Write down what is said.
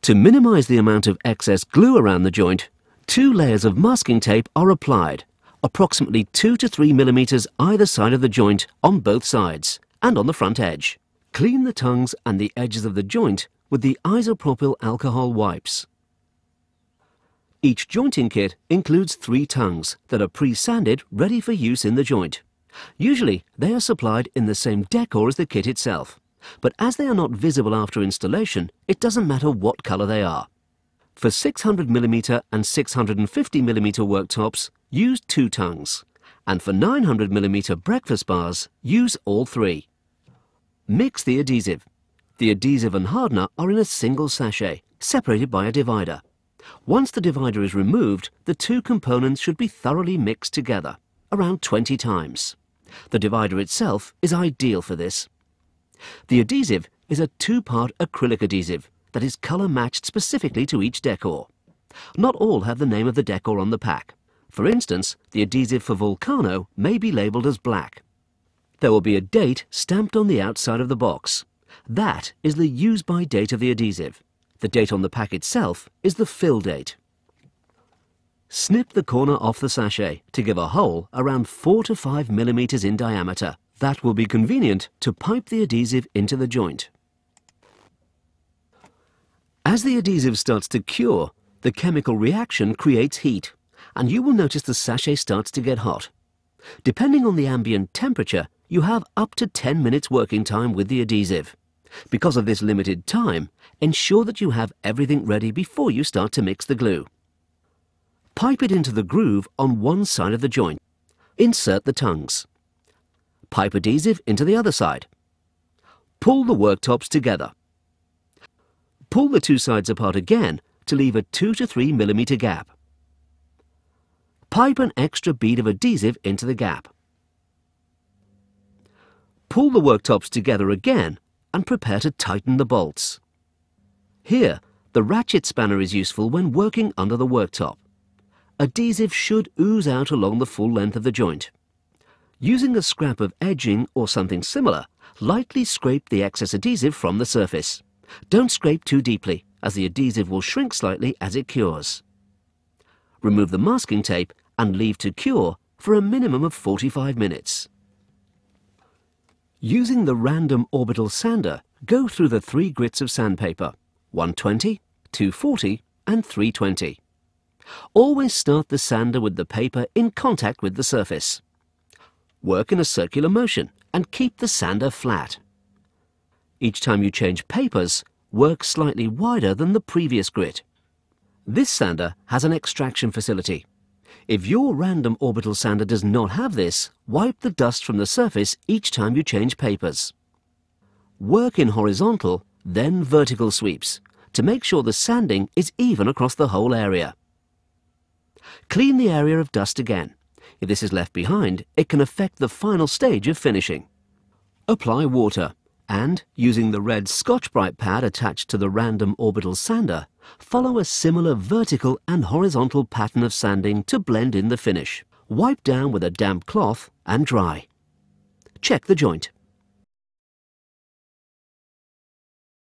To minimize the amount of excess glue around the joint, 2 layers of masking tape are applied, approximately 2 to 3 millimeters either side of the joint on both sides and on the front edge. Clean the tongues and the edges of the joint with the isopropyl alcohol wipes. Each jointing kit includes 3 tongues that are pre-sanded ready for use in the joint. Usually they are supplied in the same decor as the kit itself, but as they are not visible after installation, it doesn't matter what color they are. For 600mm and 650mm worktops, use 2 tongues, and for 900mm breakfast bars, use all 3. Mix the adhesive. The adhesive and hardener are in a single sachet, separated by a divider. Once the divider is removed, the 2 components should be thoroughly mixed together, around 20 times. The divider itself is ideal for this. The adhesive is a 2-part acrylic adhesive that is color matched specifically to each decor. Not all have the name of the decor on the pack. For instance, the adhesive for Volcano may be labeled as black. There will be a date stamped on the outside of the box. That is the use-by date of the adhesive. The date on the pack itself is the fill date. Snip the corner off the sachet to give a hole around 4 to 5 millimeters in diameter. That will be convenient to pipe the adhesive into the joint. As the adhesive starts to cure, the chemical reaction creates heat, and you will notice the sachet starts to get hot. Depending on the ambient temperature, you have up to 10 minutes working time with the adhesive. Because of this limited time, ensure that you have everything ready before you start to mix the glue. Pipe it into the groove on one side of the joint. Insert the tongues. Pipe adhesive into the other side. Pull the worktops together. Pull the 2 sides apart again to leave a 2 to 3 millimeter gap. Pipe an extra bead of adhesive into the gap. Pull the worktops together again and prepare to tighten the bolts. Here, the ratchet spanner is useful when working under the worktop. Adhesive should ooze out along the full length of the joint. Using a scrap of edging or something similar, lightly scrape the excess adhesive from the surface. Don't scrape too deeply, as the adhesive will shrink slightly as it cures. Remove the masking tape and leave to cure for a minimum of 45 minutes. Using the random orbital sander, go through the 3 grits of sandpaper, 120, 240 and 320. Always start the sander with the paper in contact with the surface. Work in a circular motion and keep the sander flat. Each time you change papers, work slightly wider than the previous grit. This sander has an extraction facility. If your random orbital sander does not have this, wipe the dust from the surface each time you change papers. Work in horizontal, then vertical sweeps, to make sure the sanding is even across the whole area. Clean the area of dust again. If this is left behind, it can affect the final stage of finishing. Apply water and, using the red Scotch-Brite pad attached to the random orbital sander, follow a similar vertical and horizontal pattern of sanding to blend in the finish. Wipe down with a damp cloth and dry. Check the joint.